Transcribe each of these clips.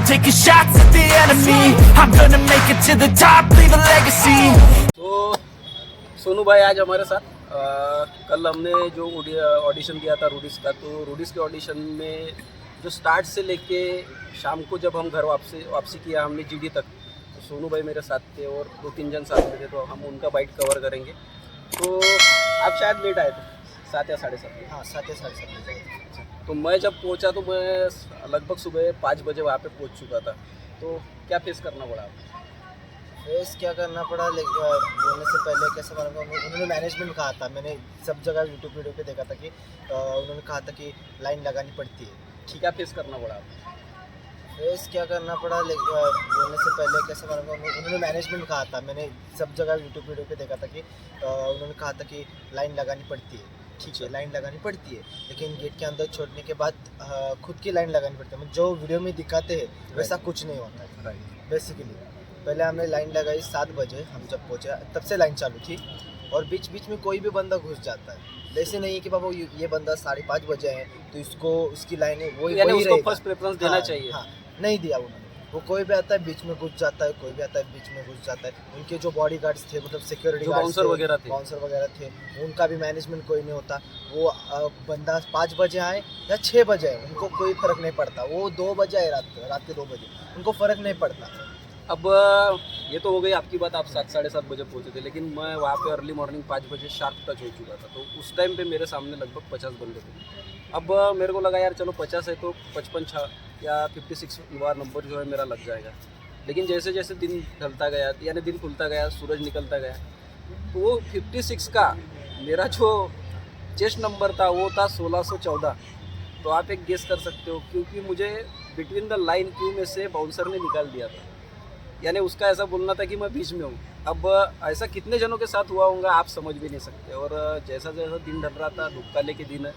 taking shots at the enemy. I'm gonna make it to the top, leave a legacy. तो सोनू भाई आज हमारे साथ कल हमने जो ऑडिशन किया था रूडिस का, तो रूडिस के ऑडिशन में जो स्टार्ट से लेके शाम को जब हम घर वापसी किया हमने जीडी तक, तो सोनू भाई मेरे साथ थे और 2-3 जन साथ में थे, तो हम उनका बाइट कवर करेंगे। तो आप शायद लेट आए थे 7 या 7:30। हाँ 7 या 7:30 बजे। तो मैं जब पहुंचा तो मैं लगभग सुबह 5 बजे वहाँ पे पहुंच चुका था। तो क्या फेस करना पड़ा आपको? फेस क्या करना पड़ा, बोलने से पहले कैसे मालूम, उन्होंने मैनेजमेंट कहा था, मैंने सब जगह यूट्यूब वीडियो पे देखा था कि उन्होंने कहा था कि लाइन लगानी पड़ती है। क्या फेस करना पड़ा आपको? फेस क्या करना पड़ा, बोलने से पहले कैसे मालूम, उन्होंने मैनेजमेंट कहा था, मैंने सब जगह यूट्यूब वीडियो पे देखा था कि उन्होंने कहा था कि लाइन लगानी पड़ती है। ठीक है, लाइन लगानी पड़ती है, लेकिन गेट के अंदर छोड़ने के बाद खुद की लाइन लगानी पड़ती है। मतलब जो वीडियो में दिखाते हैं वैसा कुछ नहीं होता है। बेसिकली पहले हमने लाइन लगाई 7 बजे, हम जब पहुँचे तब से लाइन चालू थी, और बीच बीच में कोई भी बंदा घुस जाता है। ऐसे नहीं है कि बाबा ये बंदा 5:30 बजे है तो इसको उसकी लाइन है वही उसको फर्स्ट प्रेफरेंस देना चाहिए। हाँ, नहीं दिया उन्होंने। वो कोई भी आता है बीच में घुस जाता है, कोई भी आता है बीच में घुस जाता है। उनके जो बॉडी गार्ड्स थे, मतलब सिक्योरिटी बाउंसर वगैरह थे, उनका भी मैनेजमेंट कोई नहीं होता। वो बंदा 5 बजे आए या 6 बजे आए, उनको कोई फ़र्क नहीं पड़ता। वो 2 बजे आए रात के 2 बजे, उनको फ़र्क नहीं पड़ता। अब ये तो हो गई आपकी बात, आप 7-7:30 बजे पहुंचे थे, लेकिन मैं वहाँ पे अर्ली मॉर्निंग 5 बजे शार्प टच हो चुका था। तो उस टाइम पे मेरे सामने लगभग 50 बंदे थे। अब मेरे को लगा यार चलो 50 है तो 55 या 56 बार नंबर जो है मेरा लग जाएगा। लेकिन जैसे जैसे दिन ढलता गया, यानी दिन खुलता गया, सूरज निकलता गया, तो वो 56 का मेरा जो चेस्ट नंबर था वो था 1614। तो आप एक गेस कर सकते हो, क्योंकि मुझे बिटवीन द लाइन क्यू में से बाउंसर ने निकाल दिया था। यानी उसका ऐसा बोलना था कि मैं बीच में हूँ। अब ऐसा कितने जनों के साथ हुआ होगा आप समझ भी नहीं सकते। और जैसा जैसा दिन ढल रहा था, धूप काले के दिन है,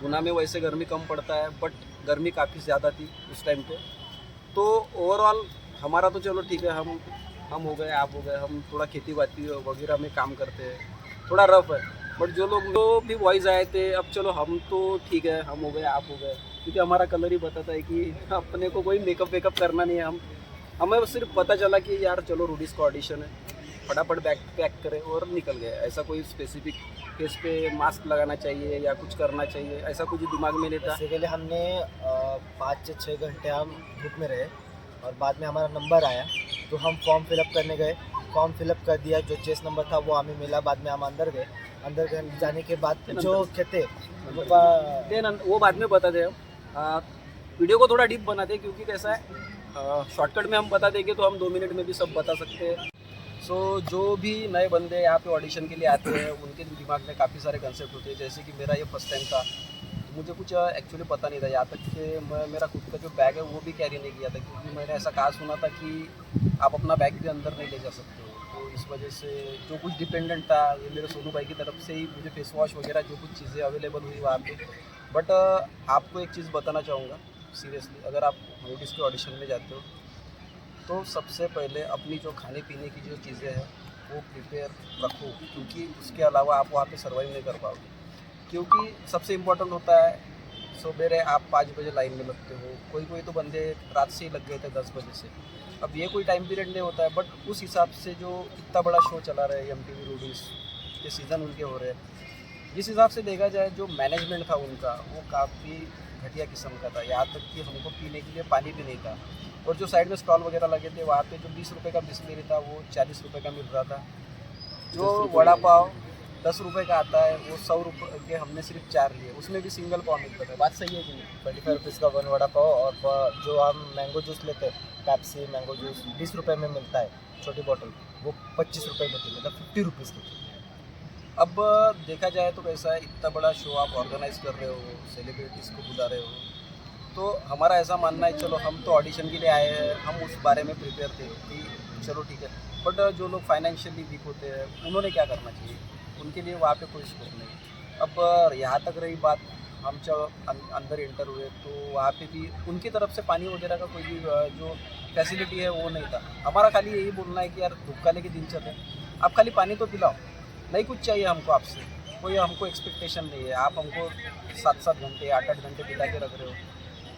गुना में वैसे गर्मी कम पड़ता है, बट गर्मी काफ़ी ज़्यादा थी उस टाइम पे। तो ओवरऑल हमारा तो चलो ठीक है, हम हो गए, आप हो गए, हम थोड़ा खेती बाती वगैरह में काम करते हैं, थोड़ा रफ है। बट जो लोग भी वॉइस आए थे, अब चलो हम तो ठीक है, हम हो गए, आप हो गए, क्योंकि हमारा कलर ही बताता है कि अपने को कोई मेकअप वेकअप करना नहीं है। हमें सिर्फ पता चला कि यार चलो रूडिस का ऑडिशन है, फटाफट बैग पैक करें और निकल गए। ऐसा कोई स्पेसिफिक फेस पे मास्क लगाना चाहिए या कुछ करना चाहिए, ऐसा कुछ दिमाग में नहीं था। बेसिकली हमने 5 से 6 घंटे हम धूप में रहे, और बाद में हमारा नंबर आया तो हम फॉर्म फिलअप करने गए। फॉर्म फिलअप कर दिया, जो चेस्ट नंबर था वो हमें मिला। बाद में हम अंदर गए जाने के बाद जो कहते वो बाद में बता दें। वीडियो को थोड़ा डीप बनाते हैं, क्योंकि कैसा है शॉर्टकट में हम बता देंगे तो हम 2 मिनट में भी सब बता सकते हैं। सो जो भी नए बंदे यहाँ पे ऑडिशन के लिए आते हैं उनके दिमाग में काफ़ी सारे कंसेप्ट होते हैं। जैसे कि मेरा ये फर्स्ट टाइम था, तो मुझे कुछ एक्चुअली पता नहीं था, यहाँ तक कि मेरा खुद का जो बैग है वो भी कैरी नहीं किया था, क्योंकि मैंने ऐसा कहा सुना था कि आप अपना बैग भी अंदर नहीं ले जा सकते हो। तो इस वजह से जो कुछ डिपेंडेंट था, ये मेरे सोनू भाई की तरफ से ही मुझे फेस वॉश वगैरह जो कुछ चीज़ें अवेलेबल हुई वहाँ पे। बट आपको एक चीज़ बताना चाहूँगा सीरियसली, अगर आप रूडिस के ऑडिशन में जाते हो तो सबसे पहले अपनी जो खाने पीने की जो चीज़ें हैं वो प्रिपेयर रखो, क्योंकि उसके अलावा आप वहाँ पे सर्वाइव नहीं कर पाओगे। क्योंकि सबसे इम्पोर्टेंट होता है सवेरे आप 5 बजे लाइन में लगते हो, कोई तो बंदे रात से ही लग गए थे 10 बजे से। अब ये कोई टाइम पीरियड नहीं होता है, बट उस हिसाब से जो इतना बड़ा शो चला रहा है MTV रूडिस के सीज़न उनके हो रहे हैं, जिस हिसाब से देखा जाए जो मैनेजमेंट था उनका वो काफ़ी घटिया किस्म का था। यहाँ तक कि हमको पीने के लिए पानी भी नहीं था, और जो साइड में स्टॉल वगैरह लगे थे वहाँ पे जो 20 रुपये का बिस्लेरी था वो 40 रुपये का मिल रहा था। जो वड़ा पाव 10 रुपये का आता है वो 100 रुपये के हमने सिर्फ 4 लिए, उसमें भी सिंगल पाव मिलता था। बात सही है कि नहीं? 25 रुपीज़ का 1 वड़ा पाव, और जो हम मैंगो जूस लेते हैं, पेप्सी मैंगो जूस 20 रुपये में मिलता है छोटी बॉटल, वो 25 रुपये में थी, मतलब 50 रुपीज़ की थी। अब देखा जाए तो कैसा है, इतना बड़ा शो आप ऑर्गेनाइज कर रहे हो, सेलिब्रिटीज़ को बुला रहे हो, तो हमारा ऐसा मानना है चलो हम तो ऑडिशन के लिए आए हैं, हम उस बारे में प्रिपेयर थे कि चलो ठीक है। बट जो लोग फाइनेंशियली वीक होते हैं उन्होंने क्या करना चाहिए, उनके लिए वहाँ पे कोई स्कोप नहीं। अब यहाँ तक रही बात, हम जब अंदर एंटर हुए तो वहाँ पे भी उनकी तरफ से पानी वगैरह का कोई भी जो फैसिलिटी है वो नहीं था। हमारा खाली यही बोलना है कि यार धूप काले के दिन चल रहे, आप खाली पानी तो पिलाओ, नहीं कुछ चाहिए हमको आपसे, कोई हमको एक्सपेक्टेशन नहीं है। आप हमको 7-7 घंटे 8-8 घंटे पिला के रख रहे हो,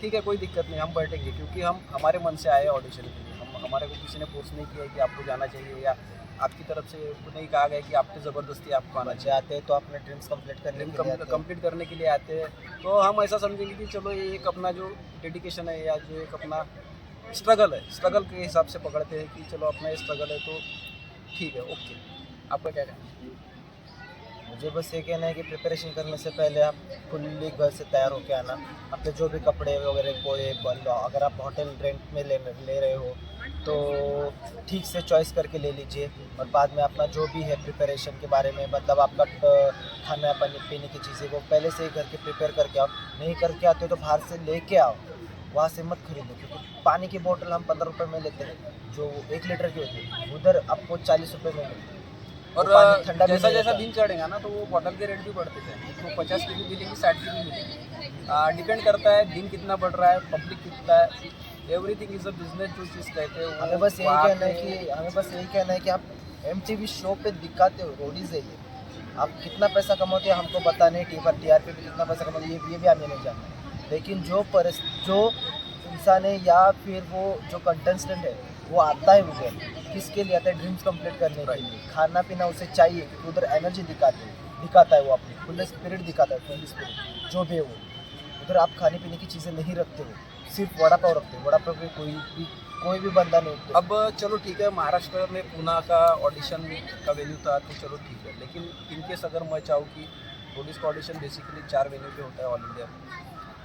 ठीक है, कोई दिक्कत नहीं, हम बैठेंगे, क्योंकि हम हमारे मन से आए ऑडिशन के लिए। हम हमारे को किसी ने फोर्स नहीं किया है कि आपको जाना चाहिए, या आपकी तरफ से नहीं कहा गया कि आपको ज़बरदस्ती आपको आना बच्चे चाहिए। आते हैं तो अपने ड्रीम्स कंप्लीट करने के लिए आते हैं। कंप्लीट करने के लिए आते हैं, तो हम ऐसा समझेंगे कि चलो ये एक अपना जो डेडिकेशन है, या जो एक अपना स्ट्रगल है, स्ट्रगल के हिसाब से पकड़ते हैं कि चलो अपना ये स्ट्रगल है, तो ठीक है, ओके। आपका क्या कहना है? मुझे बस ये कहना है कि प्रिपरेशन करने से पहले आप फुल्ली घर से तैयार होके आना। अपने जो भी कपड़े वगैरह कोई अगर आप होटल रेंट में ले रहे हो तो ठीक से चॉइस करके ले लीजिए, और बाद में अपना जो भी है प्रिपरेशन के बारे में, मतलब आपका खाना पानी पीने की चीज़ें वो पहले से ही घर के प्रिपेयर करके आओ। नहीं करके आते हो तो बाहर से लेके आओ, वहाँ से मत खरीदो, क्योंकि पानी की बोतल हम 15 रुपये में लेते हैं जो 1 लीटर की होती है, उधर आपको 40 रुपये में मिलती है। और वो पानी ठंडा भी जैसा नहीं जैसा रहता। दिन चढ़ेगा ना, तो वो बॉटल के रेट भी बढ़ते थे, तो 50 की भी मिलेगी, 60 की भी मिलेगी। डिपेंड करता है दिन कितना बढ़ रहा है, पब्लिक कितना है, एवरीथिंग इज अ बिजनेस। जो चीज़ कहते हैं हमें बस यही कहना है कि आप MTV शो पे दिखाते हो, रोडीज है ये, आप कितना पैसा कमाते हो हमको पता नहीं, TRP पे कितना पैसा कमाते हो ये भी हमें नहीं जानना, लेकिन जो इंसान है या फिर वो जो कंटेस्टेंट है वो आता है उधर किसके लिए आता है? ड्रीम्स कंप्लीट करने के लिए। खाना पीना उसे चाहिए, क्योंकि उधर एनर्जी दिखाता है वो अपनी फुल स्पिरिट दिखाता है, फुल स्पिरिट जो भी है वो। उधर आप खाने पीने की चीज़ें नहीं रखते हो, सिर्फ वड़ा पाव रखते हो। वड़ा पाव पे कोई भी बंदा नहीं उठते। अब चलो ठीक है, महाराष्ट्र में पूना का ऑडिशन का वेन्यू था, तो चलो ठीक है, लेकिन इनकेस अगर मैं चाहूँ कि रोडीज का ऑडिशन बेसिकली 4 वेन्यू पे होता है ऑल इंडिया में,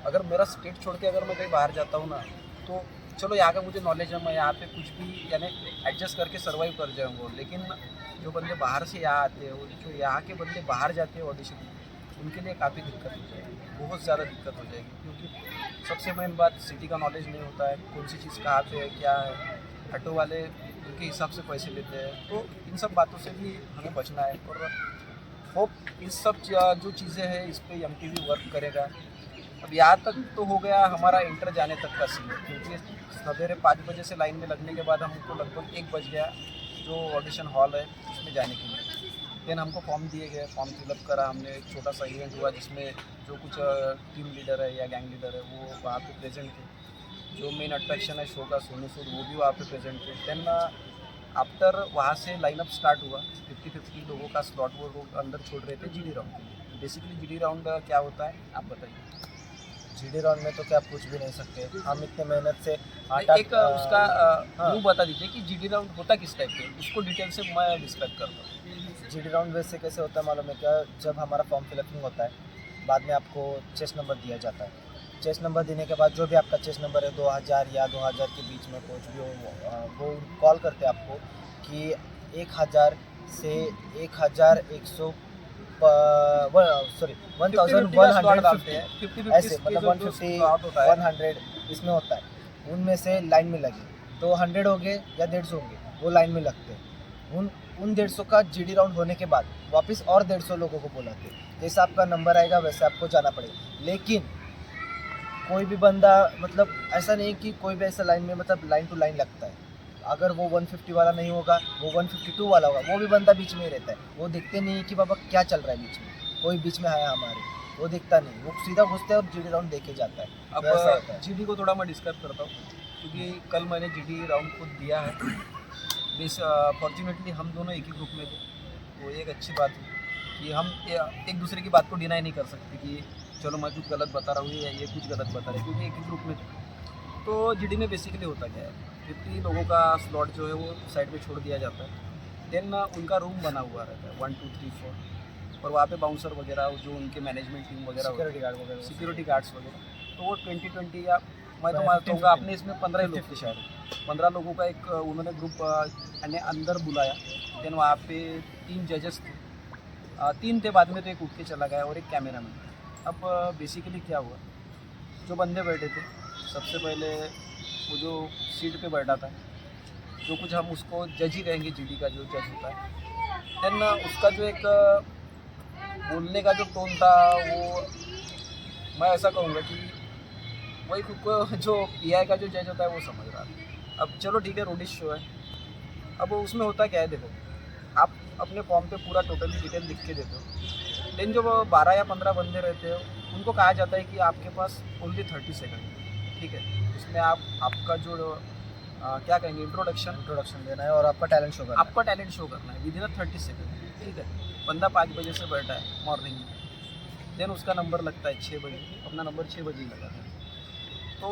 अगर मेरा स्टेट छोड़ के अगर मैं कहीं बाहर जाता हूँ ना, तो चलो यहाँ का मुझे नॉलेज है, मैं यहाँ पे कुछ भी यानी एडजस्ट करके सर्वाइव कर जाऊँगा, लेकिन जो बंदे बाहर से यहाँ आते हैं, जो यहाँ के बंदे बाहर जाते हैं ऑडिशन, उनके लिए काफ़ी दिक्कत हो जाएगी, बहुत ज़्यादा दिक्कत हो जाएगी, क्योंकि सबसे मेन बात सिटी का नॉलेज नहीं होता है, कौन सी चीज़ कहाँ पे है, क्या है। ऑटो वाले उनके हिसाब से पैसे लेते हैं, तो इन सब बातों से भी हमें बचना है, और होप इस सब जो चीज़ें हैं इस पर MTV वर्क करेगा। अब यहाँ तक तो हो गया हमारा इंटर जाने तक का सीन, क्योंकि सवेरे 5 बजे से लाइन में लगने के बाद हमको लगभग 1 बज गया जो ऑडिशन हॉल है उसमें जाने के लिए। देन हमको फॉर्म दिए गए, फॉर्म फिलअप करा हमने, एक छोटा सा इवेंट हुआ जिसमें जो कुछ टीम लीडर है या गैंग लीडर है वो वहाँ पे प्रेजेंट थे, जो मेन अट्रैक्शन है शो का सोनू सूद वो भी वहाँ पे प्रेजेंट थे। देन आफ्टर वहाँ से लाइनअप स्टार्ट हुआ, 50-50 लोगों का स्लॉट वो लोग अंदर छोड़ रहे थे GD राउंड के लिए। बेसिकली GD राउंड क्या होता है आप बताइए? GD राउंड में तो क्या पूछ भी नहीं सकते, हम इतने मेहनत से एक उसका वो बता दीजिए कि GD राउंड होता किस टाइप के, उसको डिटेल से मैं डिस्क्राइब करता हूँ। GD राउंड वैसे कैसे होता है मालूम है क्या? जब हमारा फॉर्म फिलअपिंग होता है, बाद में आपको चेस्ट नंबर दिया जाता है। चेस्ट नंबर देने के बाद जो भी आपका चेस्ट नंबर है 2000 या 2000 के बीच में कुछ भी हो, वो कॉल करते हैं आपको कि 1000 से 1100 1150 ऐसे, मतलब 150 100 इसमें होता है, उनमें से लाइन में लगे तो 100 हो गए या 150 होंगे, वो लाइन में लगते हैं। उन 150 का GD राउंड होने के बाद वापस और 150 लोगों को बुलाते हैं, जैसा आपका नंबर आएगा वैसे आपको जाना पड़ेगा। लेकिन कोई भी बंदा, मतलब ऐसा नहीं कि कोई भी ऐसा लाइन में, मतलब लाइन टू लाइन लगता है। अगर वो 150 वाला नहीं होगा, वो 152 वाला होगा, वो भी बंदा बीच में ही रहता है। वो देखते नहीं कि बाबा क्या चल रहा है बीच में, कोई बीच में है हमारे, वो दिखता नहीं, वो सीधा घुसते हैं और GD राउंड देखे जाता है। अब GD को थोड़ा मैं डिस्कस करता हूँ, क्योंकि कल मैंने GD राउंड खुद दिया है। फॉर्चुनेटली हम दोनों एक ही ग्रुप में थे, तो एक अच्छी बात है कि हम एक दूसरे की बात को डिनाई नहीं कर सकते कि चलो मैं कुछ गलत बता रहा हूँ या ये कुछ गलत बता रहे, क्योंकि एक ही ग्रुप में थे। तो GD में बेसिकली होता क्या है, 50 लोगों का स्लॉट जो है वो साइड पे छोड़ दिया जाता है। देन उनका रूम बना हुआ रहता है 1 2 3 4, और वहाँ पे बाउंसर वगैरह जो उनके मैनेजमेंट टीम वगैरह सिक्योरिटी गार्ड्स वगैरह, तो वो 20-20 या मैं तो मानता हूँ आपने इसमें 15 लोग थे शायद, 15 लोगों का एक उन्होंने ग्रुप अंदर बुलाया। देन वहाँ पे 3 जजेस थे, 3 थे, बाद में तो एक उठ के चला गया और एक कैमरामैन। अब बेसिकली क्या हुआ, जो बंदे बैठे थे सबसे पहले वो जो सीट पे बैठा था, जो कुछ हम उसको जज ही कहेंगे, GD का जो जज होता है। देन उसका जो एक बोलने का जो टोन था, वो मैं ऐसा कहूँगा कि वही खुद को जो PI का जो जज होता है वो समझ रहा था। अब चलो ठीक है, रोडिश शो है। अब उसमें होता क्या है, देखो आप अपने फॉर्म पे पूरा टोटली डिटेल लिख के देते हो, लेकिन जो 12 या 15 बंदे रहते हो उनको कहा जाता है कि आपके पास ओनली 30 सेकंड, ठीक है। उसमें आप आपका जो क्या कहेंगे इंट्रोडक्शन देना है और आपका टैलेंट शो करना आपका टैलेंट शो करना है विद इन 30 सेकंड, ठीक है। बंदा 5 बजे से बैठा है मॉर्निंग में, देन उसका नंबर लगता है 6 बजे, अपना नंबर 6 बजे ही लगा है। तो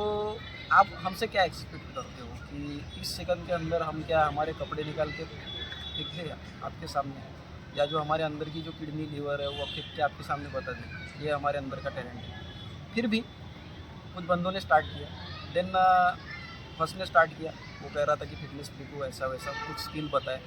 आप हमसे क्या एक्सपेक्ट करते हो कि 30 सेकंड के अंदर हम क्या हमारे कपड़े निकाल के फेंक दें आपके सामने, या जो हमारे अंदर की जो किडनी लीवर है वो फेंक के आपके सामने बता दें ये हमारे अंदर का टैलेंट है। फिर भी कुछ बंदों ने स्टार्ट किया, देन फर्स्ट ने स्टार्ट किया, वो कह रहा था कि फिटनेस फ्रीक को ऐसा वैसा कुछ स्किल बताए।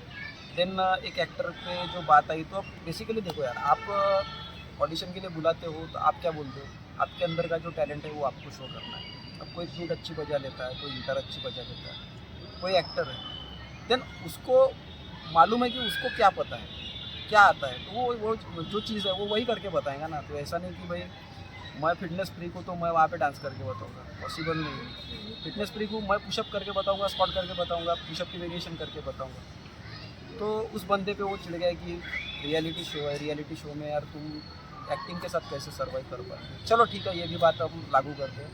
देन एक एक्टर पे जो बात आई, तो अब बेसिकली देखो यार, आप ऑडिशन के लिए बुलाते हो तो आप क्या बोलते हो, आपके अंदर का जो टैलेंट है वो आपको शो करना है। अब कोई फ्लूट अच्छी बजा लेता है, कोई गिटार अच्छी बजा लेता है, कोई एक्टर है, देन उसको मालूम है कि उसको क्या पता है, क्या आता है, तो वो जो चीज़ है वो वही करके बताएगा ना। तो ऐसा नहीं कि भाई मैं फिटनेस फ्रीक हूँ तो मैं वहाँ पे डांस करके बताऊँगा, पॉसिबल नहीं है। फिटनेस फ्रीक हूँ, मैं पुशअप करके बताऊँगा, स्क्वाट करके बताऊँगा, पुशअप की वेरिएशन करके बताऊँगा। तो उस बंदे पे वो चिढ़ गया कि रियलिटी शो है, रियलिटी शो में यार तुम एक्टिंग के साथ कैसे सर्वाइव कर पाए। चलो ठीक है, ये भी बात हम लागू करते हैं।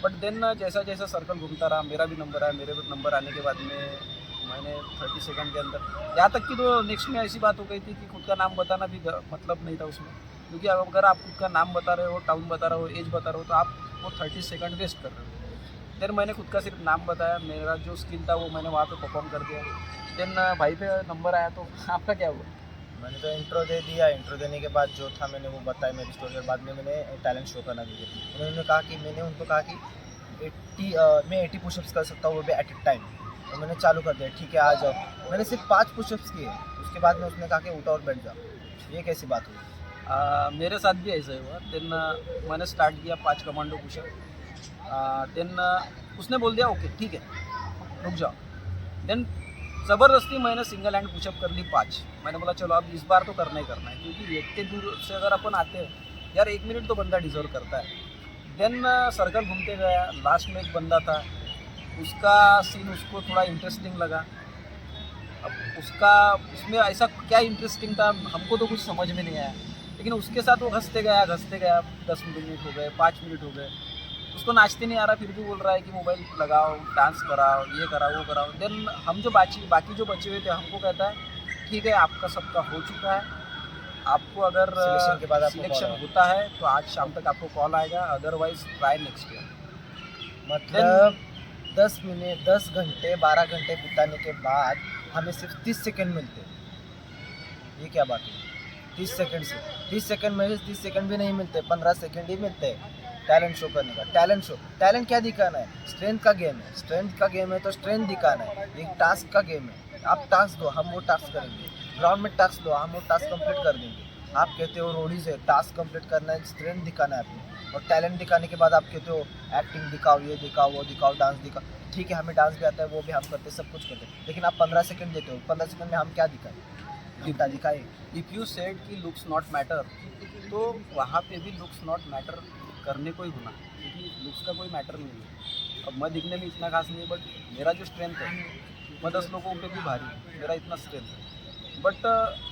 बट देन जैसा जैसा सर्कल घूमता रहा, मेरा भी नंबर आया, मेरे नंबर आने के बाद में मैंने 30 सेकंड के अंदर, यहाँ तक कि तो नेक्स्ट में ऐसी बात हो गई थी कि खुद का नाम बताना भी मतलब नहीं था उसमें, क्योंकि अगर आप खुद का नाम बता रहे हो, टाउन बता रहे हो, एज बता रहे हो, तो आप वो 30 सेकंड वेस्ट कर रहे हो। देन मैंने खुद का सिर्फ नाम बताया, मेरा जो स्किल था वो मैंने वहाँ पे परफॉर्म कर दिया। देन भाई पे नंबर आया, तो आपका क्या हुआ? मैंने तो इंट्रो दे दिया, इंट्रो देने के बाद जो था मैंने वो बताया मेरी स्टोरी, और बाद में मैंने टैलेंट शो करना भी दिया। उन्होंने कहा कि मैंने उनको कहा कि 80 पुशअप्स कर सकता हूँ वो भी एट ए टाइम, तो मैंने चालू कर दिया, ठीक है आ जाओ। मैंने सिर्फ 5 पुशअप्स किए, उसके बाद में उसने कहा कि उठो और बैठ जाओ। ये कैसी बात हुई? मेरे साथ भी ऐसा ही हुआ। देन मैंने स्टार्ट किया 5 कमांडो पुशअप। देन उसने बोल दिया ओके ठीक है रुक जाओ। देन ज़बरदस्ती मैंने सिंगल हैंड पुशअप कर ली 5। मैंने बोला चलो अब इस बार तो करना ही करना है, क्योंकि इतने दूर से अगर अपन आते हैं यार 1 मिनट तो बंदा डिजर्व करता है। देन सर्कल घूमते गया, लास्ट में एक बंदा था, उसका सीन उसको थोड़ा इंटरेस्टिंग लगा। अब उसमें ऐसा क्या इंटरेस्टिंग था हमको तो कुछ समझ में नहीं आया, लेकिन उसके साथ वो घसते गया 10 मिनट हो गए, 5 मिनट हो गए, उसको नाचते नहीं आ रहा, फिर भी बोल रहा है कि मोबाइल लगाओ, डांस कराओ, ये कराओ, वो कराओ। देन हम जो बाकी जो बचे हुए थे हमको कहता है ठीक है आपका सबका हो चुका है, आपको अगर सिलेक्शन के बाद आपको सिलेक्शन call होता है तो आज शाम तक आपको कॉल आएगा, अदरवाइज ट्राई नेक्स्ट ईयर। मतलब 10 घंटे 12 घंटे बिताने के बाद हमें सिर्फ 30 सेकंड मिलते हैं। ये क्या बात है? 30 सेकंड से 30 सेकंड में 30 सेकंड भी नहीं मिलते, 15 सेकंड ही मिलते हैं टैलेंट शो करने का। टैलेंट क्या दिखाना है? स्ट्रेंथ का गेम है, स्ट्रेंथ का गेम है तो स्ट्रेंथ दिखाना है। एक टास्क का गेम है, आप टास्क दो हम वो टास्क करेंगे, ग्राउंड में टास्क दो हम वो टास्क कंप्लीट कर देंगे। आप कहते हो रोडीज है, टास्क कंप्लीट करना है, स्ट्रेंथ दिखाना है अपनी, और टैलेंट दिखाने के बाद आप कहते हो एक्टिंग दिखाओ, ये दिखाओ, वो दिखाओ, डांस दिखाओ। ठीक है हमें डांस भी आता है, वो भी हम करते हैं, सब कुछ करते हैं, लेकिन आप 15 सेकंड देते हो, 15 सेकंड में हम क्या दिखाए? इफ़ यू सेड कि लुक्स नॉट मैटर, तो वहाँ पे भी लुक्स नॉट मैटर करने को ही होना, क्योंकि लुक्स का कोई मैटर नहीं है। अब मैं दिखने में इतना खास नहीं है, बट मेरा जो स्ट्रेंथ है मैं 10 लोगों पे भी भारी हूँ, मेरा इतना स्ट्रेंथ है। बट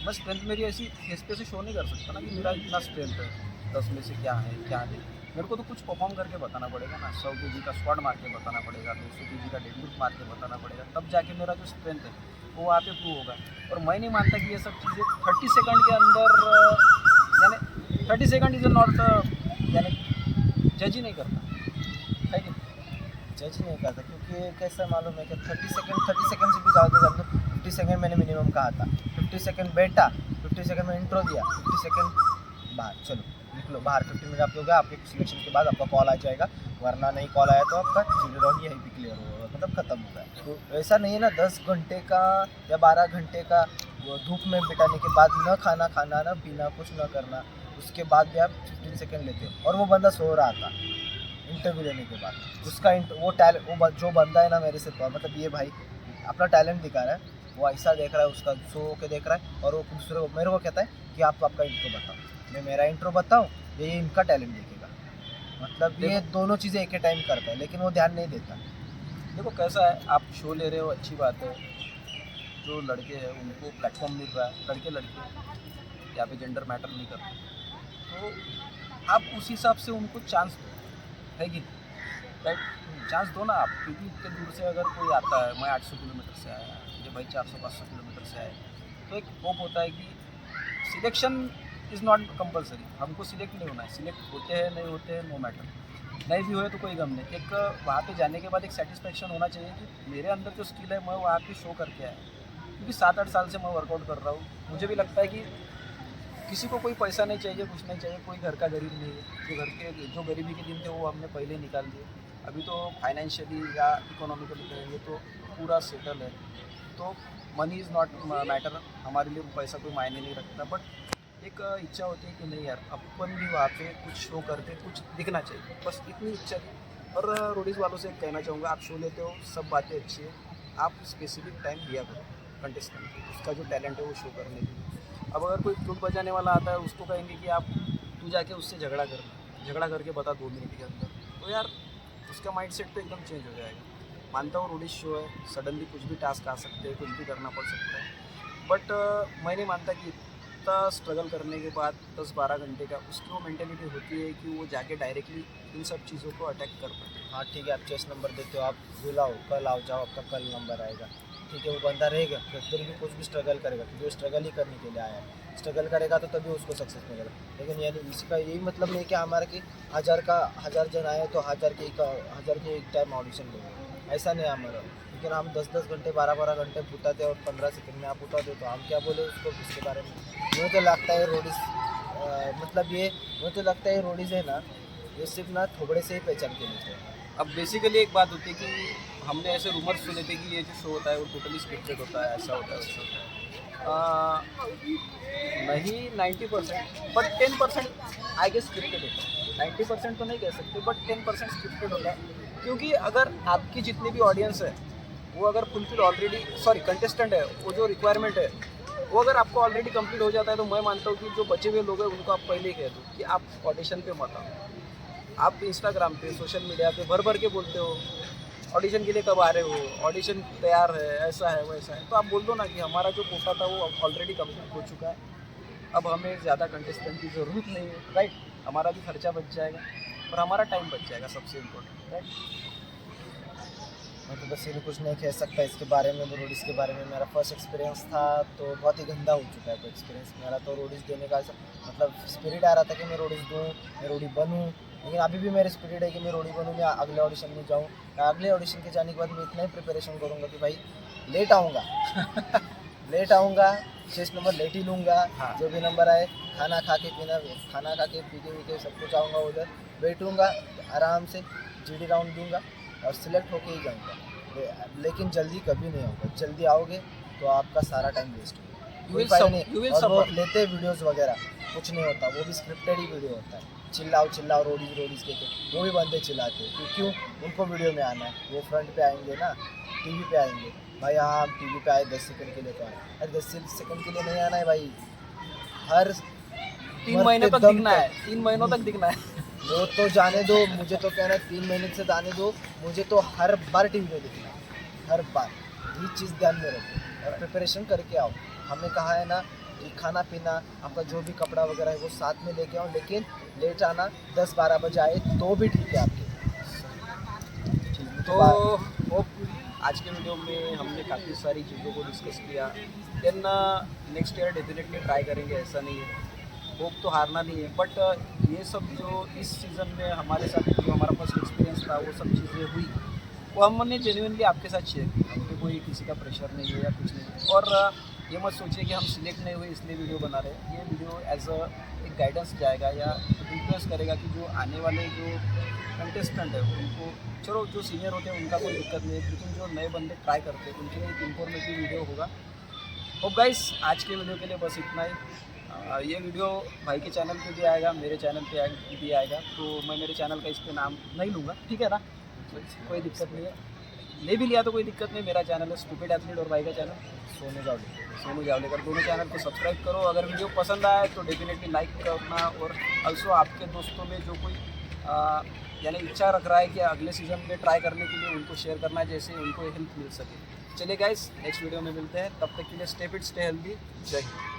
मैं स्ट्रेंथ मेरी ऐसी फेस पे से शो नहीं कर सकता ना कि मेरा इतना स्ट्रेंथ है, 10 में से क्या है क्या नहीं। मेरे को तो कुछ परफॉर्म करके बताना पड़ेगा ना, 100 kg का स्क्वाट मार के बताना पड़ेगा, 200 kg का डेडलिफ्ट मार के बताना पड़ेगा, तब जाके मेरा जो स्ट्रेंथ है वो वहाँ पे प्रूव होगा। और मैं नहीं मानता कि ये सब चीज़ें 30 सेकंड के अंदर, यानी 30 सेकंड इज नॉट, यानी जज ही नहीं करता है कि जज नहीं करता, क्योंकि कैसा मालूम है कि 30 सेकंड से भी ज़्यादा कर दो। 50 सेकंड मैंने मिनिमम कहा था, 50 सेकंड बैठा, 50 सेकंड में इंट्रो दिया, 50 सेकंड बाहर, चलो निकलो बाहर। 50 मिनट आप लोग आपके सिलेक्शन के बाद आपका कॉल आ जाएगा, वरना नहीं कॉल आया तो आपका जूनियर राउंड यहीं भी क्लियर होगा, मतलब ख़त्म हो गया। तो ऐसा नहीं है ना 10 घंटे का या 12 घंटे का वो धूप में बिताने के बाद न खाना न पीना, कुछ न करना, उसके बाद भी आप 15 सेकंड लेते हो। और वो बंदा सो रहा था इंटरव्यू लेने के बाद, उसका वो जो बंदा है ना मेरे से, मतलब ये भाई अपना टैलेंट दिखा रहा है, वो ऐसा देख रहा है, उसका सो के देख रहा है, और वो दूसरे को मेरे को कहता है कि आप आपका इंट्रो बताओ, मैं मेरा इंट्रो बताऊँ, ये इनका टैलेंट देखेगा। मतलब ये दोनों चीज़ें एक ही टाइम करता है, लेकिन वो ध्यान नहीं देता। देखो कैसा है, आप शो ले रहे हो अच्छी बात है, जो लड़के हैं उनको प्लेटफॉर्म मिल रहा है, लड़के यहाँ पे जेंडर मैटर नहीं करता, तो आप उस हिसाब से उनको चांस दो, है कि नहीं? राइट, चांस दो ना आप, क्योंकि इतने दूर से अगर कोई आता है, मैं 800 किलोमीटर से आया, ये भाई 400-500 किलोमीटर से आए, तो एक होप होता है कि सिलेक्शन इज़ नॉट कंपलसरी, हमको सिलेक्ट नहीं होना है, सिलेक्ट होते हैं नहीं होते हैं नो मैटर, नहीं भी हुए तो कोई गम नहीं, एक वहाँ पे जाने के बाद एक सेटिस्फेक्शन होना चाहिए कि मेरे अंदर जो स्किल है मैं वहाँ पे शो करके आया, क्योंकि 7-8 साल से मैं वर्कआउट कर रहा हूँ, मुझे भी लगता है कि किसी को कोई पैसा नहीं चाहिए, कुछ नहीं चाहिए, कोई घर का गरीब नहीं है, जो घर के जो गरीबी के दिन थे वो हमने पहले ही निकाल दिए, अभी तो फाइनेंशियली या इकोनॉमिकली कहेंगे तो पूरा सेटल है, तो मनी इज़ नॉट मैटर, हमारे लिए पैसा कोई मायने नहीं रखता, बट एक इच्छा होती है कि नहीं यार अपन भी वहाँ पे कुछ शो करके कुछ दिखना चाहिए, बस इतनी इच्छा थी। और रोडीज़ वालों से कहना चाहूँगा, आप शो लेते हो, सब बातें अच्छी है, आप स्पेसिफिक टाइम दिया करो कंटेस्टेंट को, उसका जो टैलेंट है वो शो करने के लिए। अब अगर कोई फ्लूट बजाने वाला आता है, उसको कहेंगे कि आप तू जाके उससे झगड़ा करके बता 2 मिनट के अंदर, तो यार उसका माइंडसेट तो एकदम चेंज हो जाएगा। मानता हूँ रोडीज शो है, सडनली कुछ भी टास्क आ सकते हैं, कुछ भी करना पड़ सकता है, बट मैं नहीं मानता कि इतना स्ट्रगल करने के बाद 10-12 घंटे का उसकी वो मेंटेलिटी होती है कि वो जाके डायरेक्टली इन सब चीज़ों को अटैक कर पाए। हाँ ठीक है, आप चेस नंबर देते हो, आप बुलाओ, कल आओ जाओ, आपका कल नंबर आएगा, ठीक है, वो बंदा रहेगा, फिर भी कुछ भी स्ट्रगल करेगा, क्योंकि वो स्ट्रगल ही करने के लिए आया है, स्ट्रगल करेगा तो तभी उसको सक्सेस मिलेगा। लेकिन यानी इसका यही मतलब नहीं कि हमारा कि 1000 जन आए तो 1000 के एक टाइम ऑडिशन लेंगे, ऐसा नहीं हमारा। लेकिन हम 10-10 घंटे 12-12 घंटे पुताते और 15 सेकंड में आप उतारते, तो हम क्या बोले उसको इसके बारे में। मुझे तो लगता है रोडीज मुझे तो लगता है रोडीज है ना, ये सिर्फ ना थोबड़े से ही पहचान के मिलते हैं। अब बेसिकली एक बात होती है कि हमने ऐसे रूमर्स सुने थे कि ये जो शो होता है वो टोटली स्क्रिप्टेड होता है, ऐसा होता है वैसा होता है, नहीं 90%, बट 10% आई गेस स्क्रिप्टेड होता है। 90% तो नहीं कह सकते, बट 10% स्क्रिप्टेड होता है, क्योंकि अगर आपकी जितनी भी ऑडियंस है वो अगर फुलफिल ऑलरेडी कंटेस्टेंट है, वो जो रिक्वायरमेंट है वो अगर आपको ऑलरेडी कंप्लीट हो जाता है, तो मैं मानता हूँ कि जो बचे हुए लोग हैं उनको आप पहले ही कह दो कि आप ऑडिशन पे मत आओ। आप इंस्टाग्राम पे, सोशल मीडिया पे भर के बोलते हो ऑडिशन के लिए कब आ रहे हो, ऑडिशन तैयार है, ऐसा है वैसा है, तो आप बोल दो ना कि हमारा जो कोटा था वो ऑलरेडी कंप्लीट हो चुका है, अब हमें ज़्यादा कंटेस्टेंट की ज़रूरत नहीं है, राइट, हमारा भी खर्चा बच जाएगा और हमारा टाइम बच जाएगा, सबसे इम्पोर्टेंट, राइट। मैं तो बस ये भी कुछ नहीं कह सकता इसके बारे में। रोडीज़ के बारे में मेरा फर्स्ट एक्सपीरियंस था तो बहुत ही गंदा हो चुका है वो एक्सपीरियंस मेरा। तो रोडीज़ देने का मतलब स्पिरिट आ रहा था कि मैं रोडीज़ दूँ, मैं रोडी बनूँ, लेकिन अभी भी मेरे स्पिरिट है कि मैं रोडी बनूँ, मैं अगले ऑडिशन में जाऊँ। अगले ऑडिशन के जाने के बाद मैं इतना ही प्रिपरेशन करूँगा कि भाई लेट आऊँगा 6 नंबर लेट ही लूँगा, हाँ। जो भी नंबर आए खाना खा के पी के सब कुछ आऊँगा, उधर बैठूँगा आराम से, GD राउंड दूँगा और सिलेक्ट होके ही जाऊँगा। लेकिन जल्दी कभी नहीं आऊँगा, जल्दी आओगे तो आपका सारा टाइम वेस्ट होगा, और वो लेते वीडियोस वगैरह कुछ नहीं होता, वो भी स्क्रिप्टेड ही वीडियो होता है। चिल्लाओ रोडीज के वो भी बंदे चिल्लाते हैं क्यों उनको वीडियो में आना है, वो फ्रंट पे आएंगे ना, टीवी पे आएंगे भाई, हाँ हम टीवी पे आए 10 सेकंड के लिए तो आए, अरे 10 सेकंड के लिए नहीं आना है भाई, हर 3 महीने तक दिखना है, 3 महीनों तक दिखना है। वो तो जाने दो, मुझे तो कहना है 3 महीने से जाने दो, मुझे तो हर बार टीवी में दिखना है, हर बार। ये चीज़ ध्यान में रखो और प्रिपरेशन करके आओ। हमने कहा है ना कि खाना पीना आपका जो भी कपड़ा वगैरह है वो साथ में लेके आओ, लेकिन लेट आना 10-12 बजे आए तो भी ठीक है आपके। तो होप आज के वीडियो में हमने काफ़ी सारी चीज़ों को डिस्कस किया, then next year definitely try करेंगे, ऐसा नहीं है, होप तो हारना नहीं है, बट ये सब जो इस सीज़न में हमारे साथ जो हमारा फर्स्ट एक्सपीरियंस था वो सब चीज़ें हुई, वो हमने जेन्युइनली आपके साथ शेयर की, हम पे कोई किसी का प्रेशर नहीं है या कुछ नहीं। और ये मत सोचिए कि हम सिलेक्ट नहीं हुए इसलिए वीडियो बना रहे हैं, ये वीडियो एज एक गाइडेंस जाएगा या इन्फ्लुएंस करेगा कि जो आने वाले जो कंटेस्टेंट है उनको, चलो जो सीनियर होते हैं उनका कोई दिक्कत नहीं है, लेकिन जो नए बंदे ट्राई करते हैं उनके लिए एक इन्फॉर्मेटिव वीडियो होगा। होप गाइस आज के वीडियो के लिए बस इतना ही। ये वीडियो भाई के चैनल पे भी आएगा, मेरे चैनल पे भी आएगा, तो मैं मेरे चैनल का इस पर नाम नहीं लूँगा, ठीक है ना, कोई दिक्कत नहीं है, ले भी लिया तो कोई दिक्कत नहीं। मेरा चैनल है स्टूपिड एथलीट और भाई का चैनल सोनू जावलेकर, दोनों चैनल को सब्सक्राइब करो। अगर वीडियो पसंद आए तो डेफिनेटली लाइक करना, और ऑल्सो आपके दोस्तों में जो कोई यानी इच्छा रख रहा है कि अगले सीज़न में ट्राई करने के लिए, उनको शेयर करना जैसे उनको हेल्प मिल सके। चलिए गाइस नेक्स्ट वीडियो में मिलते हैं, तब तक के लिए स्टे फिट स्टे हेल्दी, जय हिंद।